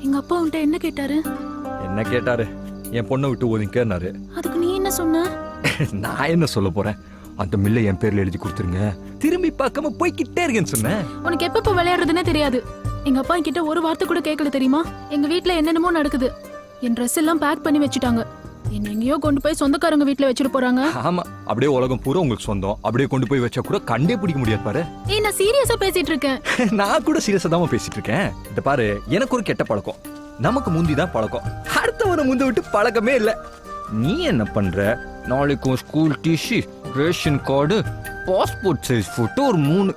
எங்க அப்பா உன்கிட்ட என்ன கேட்டாரு? என்ன கேட்டாரு? என் பொண்ணை விட்டு ஒதுங்கினாரு. அதுக்கு நீ என்ன சொன்ன? நான் என்ன சொல்ல போறேன்? அந்த மில்லை என் பேர்ல எழுதி கொடுத்துருங்க, திரும்பி பார்க்காம போய்கிட்டே இருக்கேன்னு சொன்னேன். உனக்கு எப்ப விளையாடுறதுன்னே தெரியாது. எங்க அப்பா என்கிட்ட ஒரு வார்த்தை கூட கேட்கல தெரியுமா? எங்க வீட்ல என்னென்னமோ நடக்குது. என் ட்ரெஸ் எல்லாம் பேக் பண்ணி வச்சுட்டாங்க. என்ன எங்கேயோ கொண்டு போய் சொந்தக்காரங்க வீட்ல வச்சுட்டு போறாங்க. ஆமா, அப்படியே உலகம் பூரா உங்களுக்கு சொந்தம். அப்படியே கொண்டு போய் வச்சா கூட கண்டே பிடிக்க முடியாது பாரு. ஏய், நான் சீரியஸா பேசிட்டு இருக்கேன். நான் கூட சீரியஸா தான் பேசிட்டு இருக்கேன். இந்த பாரு, எனக்கு ஒரு கெட்ட பழக்கம். நமக்கு முந்தி தான் பழக்கம், அடுத்தவரை முந்தி விட்டு பழக்கமே இல்ல. நீ என்ன பண்ற? நாளைக்கும் school DC, ration card, passport size photo ஒரு 3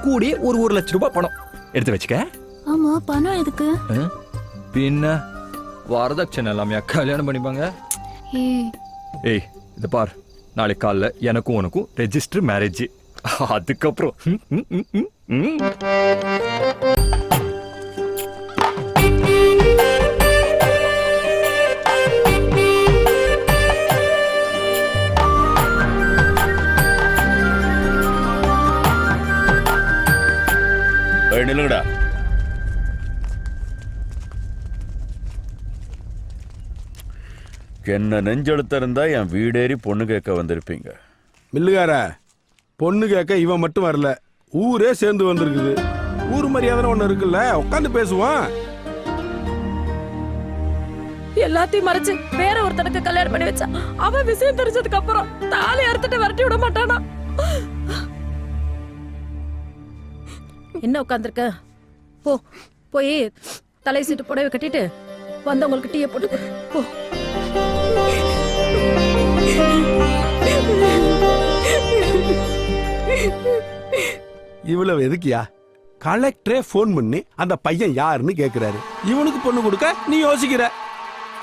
கூடிய ஒரு 1 லட்சம் ரூபாய் பணம் எடுத்து வச்சுக்க. ஆமா, பணம் எதுக்கு? பின்ன வரதட்சணை எல்லாமே கல்யாணம் பண்ணிப்பாங்க. ஏய், இது பார், நாளைக்கு காலைல எனக்கும் உனக்கும் ரெஜிஸ்டர் மேரேஜ். அதுக்கப்புறம் நில்லுங்கடா. என்ன நெஞ்செழுத்த இருந்தா என் வீடேறி பொண்ணு கேட்க வந்திருப்பீங்க. மில்லுகார, பொண்ணு கேட்க இவன் மட்டும் வரல, ஊரே சேர்ந்து வந்திருக்குது. ஊர் மரியாதை ஒண்ணு இருக்குல்ல, உட்காந்து பேசுவான். எல்லாத்தையும் மறைச்சு வேற ஒருத்தனுக்கு கல்யாணம் பண்ணி வச்சா அவன் விஷயம் தெரிஞ்சதுக்கு அப்புறம் தாலி அறுத்துட்டு விரட்டி விட மாட்டானா? என்ன உட்காந்துருக்க? போய் தலை சீட்டு புடவை கட்டிட்டு வந்தவங்களுக்கு டீயை போட்டு போ. இவ்வளவு எதுக்கியா? கலெக்டரே போன் பண்ணி அந்த பையன் யாருன்னு கேக்குறாரு. இவனுக்கு பொண்ணு கொடுக்க நீ யோசிக்கிற.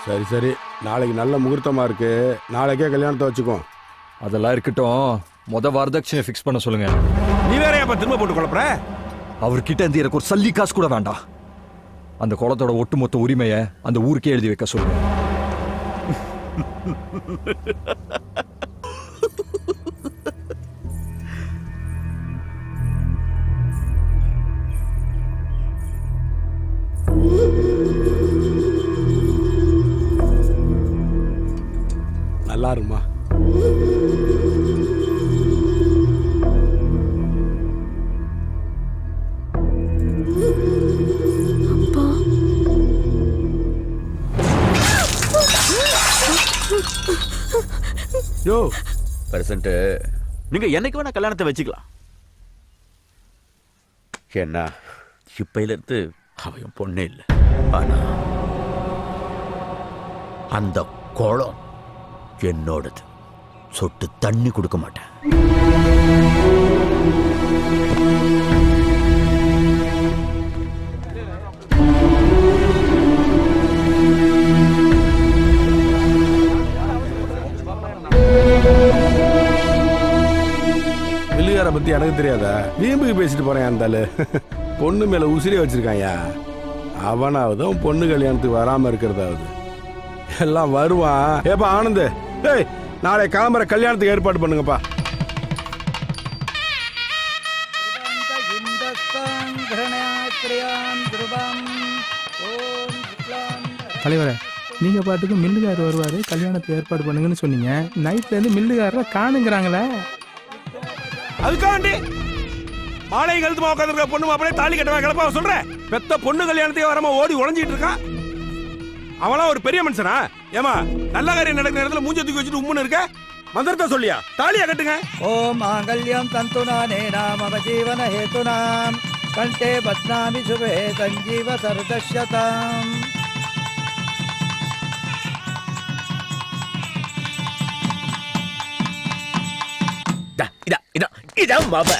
சரி சரி, நாளைக்கு நல்ல முகூர்த்தமா இருக்கு, நாளைக்கே கல்யாணத்தை வச்சுக்கோ. அதெல்லாம் இருக்கட்டும், வரதட்சணை ஃபிக்ஸ் பண்ண சொல்லுங்க. நீ வேற எப்ப திரும்ப போட்டு குழப்பற? அவர்கிட்ட இருந்து எனக்கு ஒரு சல்லி காசு கூட வேண்டாம். அந்த குளத்தோட ஒட்டுமொத்த உரிமையை அந்த ஊருக்கே எழுதி வைக்க சொல்லுங்க. நல்லா இருமா. யோ பிரசன்ட், நீங்க என்னைக்கு வேணா கல்யாணத்தை வச்சுக்கலாம். என்ன இப்பையில இருந்து அவன் பொண்ணே இல்லை. ஆனா அந்த குளம் என்னோடது. சொட்டு தண்ணி கொடுக்க மாட்டேன். மில்லுகார பத்தி எனக்கு தெரியாதா? வீம்புக்கு பேசிட்டு போறேன். அந்த ஆளு பொண்ணு மேல உசிரியை வச்சிருக்காயா. அவனாவது பொண்ணு கல்யாணத்துக்கு வராம இருக்கிறதாவது. எல்லாம் வருவான். ஏப்பா ஆனந்த், ஏய், நாளை கிளம்புற கல்யாணத்துக்கு ஏற்பாடு பண்ணுங்கப்பா. தலைவரே, நீங்க பாட்டுக்கு மில்லுகாரர் வருவாரு, கல்யாணத்துக்கு ஏற்பாடு பண்ணுங்கன்னு சொன்னீங்க. நைட்ல இருந்து மில்லுகாரரை காணுங்கிறாங்களே. அதுக்காண்டி மாலை கழுத்துமா உட்காந்துருக்க பொண்ணு அப்படியே தாலி கட்டவா கிளப்பா சொல்றேன். பெத்த பொண்ணு கல்யாணத்துக்கு வராம ஓடி உழைஞ்சிட்டு இருக்கான். அவளாம் ஒரு பெரிய மனுஷனா? ஏமா, நல்ல காரியம் நடக்கிற இடத்துல மூஞ்ச தூக்கி வச்சுட்டு உம்முன்னு இருக்க. மந்திரத்தை சொல்லியா? தாலியா கட்டுங்க. ஓம் மாங்கல்யம் தந்துநானேன மம ஜீவன ஹேதுனாம் கண்டே பத்னாமி சுபே சஞ்சீவ சரதஷ்யதாம். இதான் மாமா.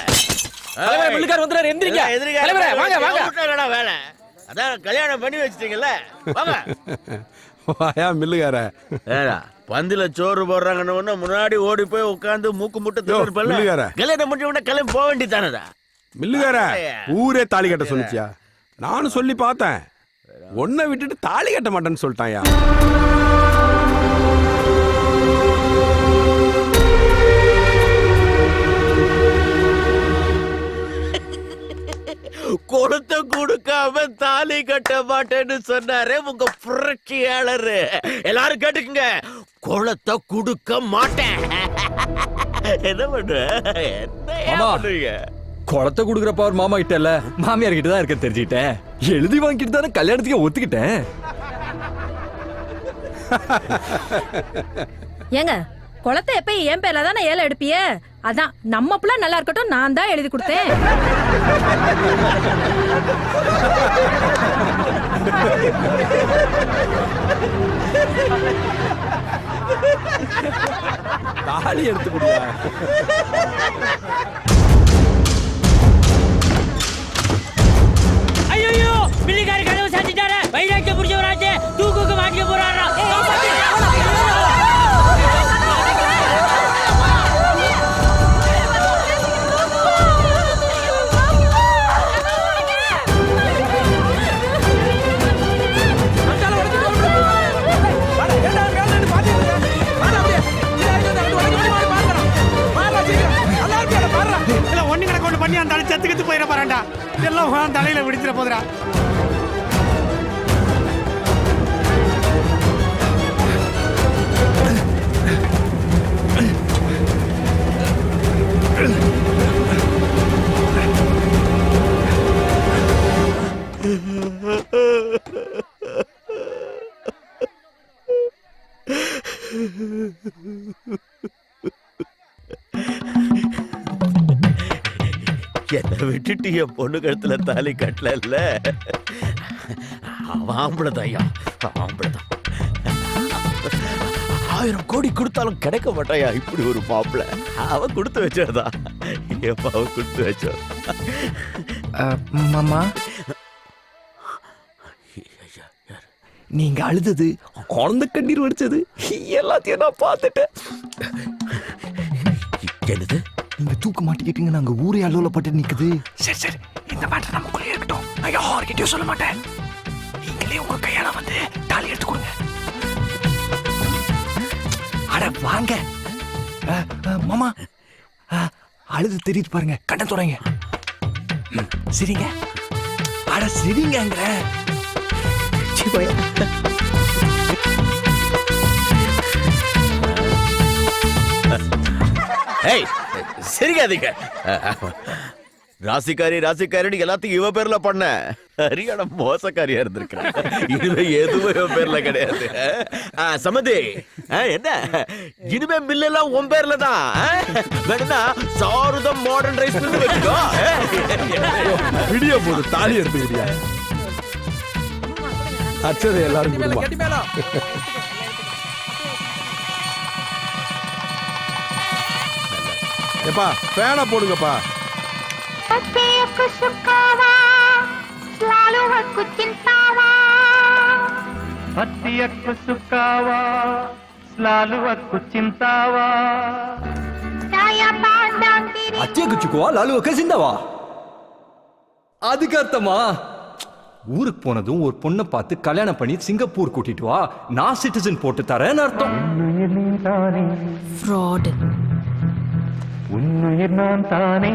மில்லுகார் வந்தாரு, எந்திரிங்க. தலைவரே, வாங்க வாங்க. வேலை அதான் கல்யாணம் பண்ணி வச்சிட்டீங்கல்ல, வாங்க. வாயா மில்லுகார. பந்தில சோறு போடுறாங்கன்னு முன்னாடி ஓடி போய் உட்காந்து மூக்கு முட்டை மில்லுகார. கல்யாணம் பண்ணி உடனே கிளம்பி போக வேண்டியதானதா? மில்லுகார, ஊரே தாலி கட்ட சொல்லிச்சியா? நானும் சொல்லி பார்த்தேன். ஒன்ன விட்டுட்டு தாலி கட்ட மாட்டேன்னு சொல்லிட்டாயா. குளத்தை கொடுக்காம தாலி கட்ட மாட்டேன்னு சொன்னாரே உங்க புரட்சியாளர். எல்லாரும் கேட்டுக்குங்க, குளத்தை கொடுக்க மாட்டேன். என்ன பண்ற? என்ன பண்றீங்க? குளத்தை கொடுக்குற பவர் மாமா கிட்ட இல்ல, மாமியார் கிட்ட தான் இருக்க தெரிஞ்சுக்கிட்டேன். எழுதி வாங்கிட்டு தானே கல்யாணத்துக்கு ஒத்துக்கிட்டேன். ஏங்க, குளத்தை எப்ப என் பேர்ல தானே ஏல எடுப்பிய? அதான் நம்ம புள்ள நல்லா இருக்கட்டும், நான் தான் எழுதி கொடுத்தேன். தாலி எடுத்து கொடுங்க. ஐயோ பிள்ளைக்காரி கதவு சாத்திட்டாரு. வைராக்கிய புடிச்சவராச்சே, தூக்குக்கு மாட்டிக்க போறாரா? பண்ணி அந்த செத்துக்கிட்டு போயிட பாருடா. எல்லாம் தலையில விடிச்சிட போதுடா. என்ன விட்டுட்டு என் பொண்ணு கழுத்துல தாலி கட்டல. அவன் ஆம்பளதாயா, ஆம்பளதான். 1000 கோடி கொடுத்தாலும் கிடைக்க மாட்டாயா இப்படி ஒரு மாப்பிள்ள. அவன் கொடுத்து வச்சதா, எப்ப அவன் கொடுத்து வச்சோ. மாமா, நீங்க அழுதது, குழந்தை கண்ணீர் வடிச்சது எல்லாத்தையும் நான் பார்த்துட்டேன். என்னது? நீங்க தூக்க மாட்டிக்கிட்டீங்க, நாங்க ஊரே அலுவலப்பட்டு நிக்குது. சரி சரி, இந்த மேட்டர் நமக்குள்ளே இருக்கட்டும். நான் யார்கிட்டயும் சொல்ல மாட்டேன். நீங்களே உங்க கையால வந்து தாலி எடுத்து கொடுங்க. அட வாங்க மாமா, அழுது தெரியுது பாருங்க, கண்ணை துறைங்க. சரிங்க, அட சரிங்க. ஏய், சிரிக்காதீங்க. ராசிக்காரி ராசிக்காரின்னு எல்லாத்தையும் இவ பேர்ல பண்ண ஹரியானா மோசக்காரியா இருந்திருக்கிறேன். இனிமே எதுவும் இவ பேர்ல கிடையாது. சமதி, என்ன இனிமே மில்லெல்லாம் உன் பேர்ல தான். வேணும்னா சாருதம் மாடர்ன் ரைஸ் மில் வச்சுக்கோ. வீடியோ போடு, தாலி எடுத்துக்கிறியா? அச்சதை எல்லாரும் கொடுமா. ஏப்பா ஃபேனை போடுங்கப்பா. அச்சே குச்சுக்குவா லாலுவக்க சிந்தாவா? அதுக்கு அர்த்தமா? ஊருக்கு போனதும் ஒரு பொண்ணை பார்த்து கல்யாணம் பண்ணி சிங்கப்பூர் கூட்டிட்டு வா, நான் சிட்டிசன் போட்டு தரேன்னு அர்த்தம். ஃப்ராட். உன்னுயிர் நான் தானே